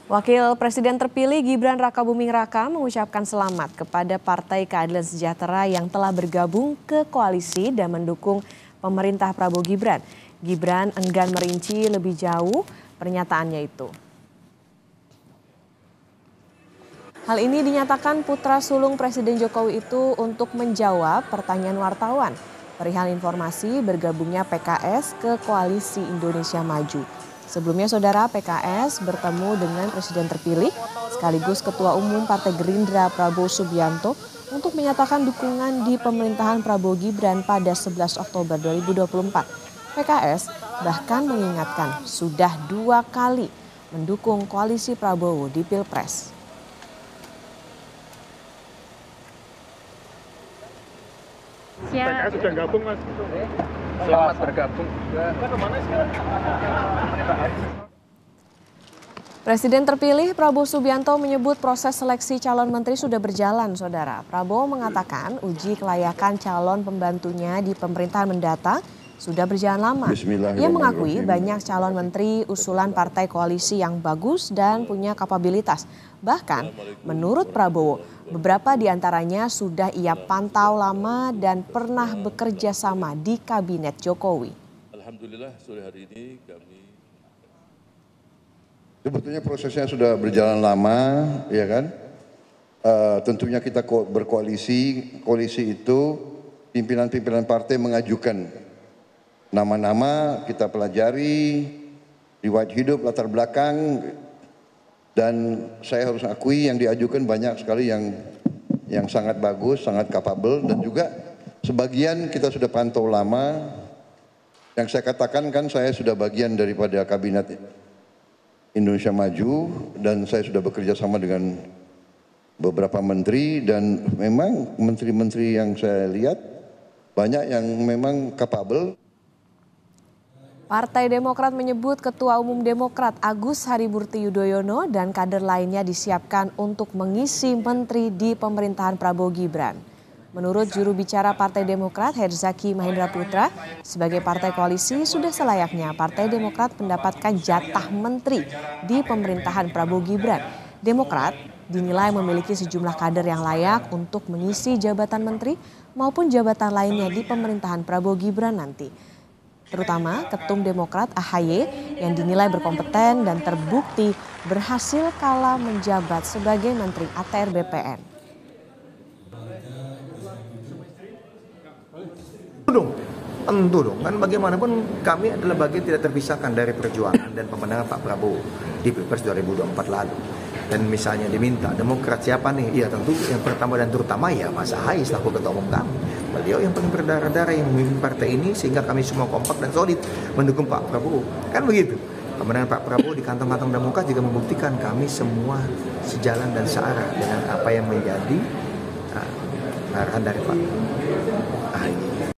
Wakil Presiden terpilih Gibran Rakabuming Raka mengucapkan selamat kepada Partai Keadilan Sejahtera yang telah bergabung ke koalisi dan mendukung pemerintah Prabowo Gibran. Gibran enggan merinci lebih jauh pernyataannya itu. Hal ini dinyatakan putra sulung Presiden Jokowi itu untuk menjawab pertanyaan wartawan perihal informasi bergabungnya PKS ke Koalisi Indonesia Maju. Sebelumnya saudara, PKS bertemu dengan Presiden terpilih sekaligus Ketua Umum Partai Gerindra Prabowo Subianto untuk menyatakan dukungan di pemerintahan Prabowo Gibran pada 11 Oktober 2024. PKS bahkan mengingatkan sudah 2 kali mendukung koalisi Prabowo di Pilpres. PKS sudah gabung, Mas. Selamat bergabung. Presiden terpilih Prabowo Subianto menyebut proses seleksi calon menteri sudah berjalan, saudara. Prabowo mengatakan uji kelayakan calon pembantunya di pemerintahan mendatang sudah berjalan lama. Ia mengakui banyak calon menteri usulan partai koalisi yang bagus dan punya kapabilitas. Bahkan menurut Prabowo, beberapa di antaranya sudah ia pantau lama dan pernah bekerja sama di kabinet Jokowi. Alhamdulillah sore hari ini kami sebetulnya prosesnya sudah berjalan lama, ya kan? Tentunya kita koalisi itu pimpinan-pimpinan partai mengajukan nama-nama, kita pelajari riwayat hidup, latar belakang, dan saya harus akui yang diajukan banyak sekali yang sangat bagus, sangat capable, dan juga sebagian kita sudah pantau lama. Yang saya katakan kan saya sudah bagian daripada kabinet Indonesia Maju dan saya sudah bekerja sama dengan beberapa menteri, dan memang menteri-menteri yang saya lihat banyak yang memang capable. Partai Demokrat menyebut Ketua Umum Demokrat Agus Harimurti Yudhoyono dan kader lainnya disiapkan untuk mengisi menteri di pemerintahan Prabowo Gibran. Menurut juru bicara Partai Demokrat Herzaki Mahendra Putra, sebagai partai koalisi sudah selayaknya Partai Demokrat mendapatkan jatah menteri di pemerintahan Prabowo Gibran. Demokrat dinilai memiliki sejumlah kader yang layak untuk mengisi jabatan menteri maupun jabatan lainnya di pemerintahan Prabowo Gibran nanti. Terutama Ketum Demokrat AHY yang dinilai berkompeten dan terbukti berhasil kala menjabat sebagai Menteri ATR BPN. Tentu dong, kan bagaimanapun kami adalah bagian tidak terpisahkan dari perjuangan dan pemenangan Pak Prabowo di Pilpres 2024 lalu. Dan misalnya diminta Demokrat siapa nih? Ya tentu yang pertama dan terutama ya Mas Ahaye selaku Ketua Umum kami. Beliau yang paling berdarah-darah yang memimpin partai ini sehingga kami semua kompak dan solid mendukung Pak Prabowo. Kan begitu. Kemenangan Pak Prabowo di kantong-kantong Demokrat juga membuktikan kami semua sejalan dan searah dengan apa yang menjadi arahan dari Pak Ahaye.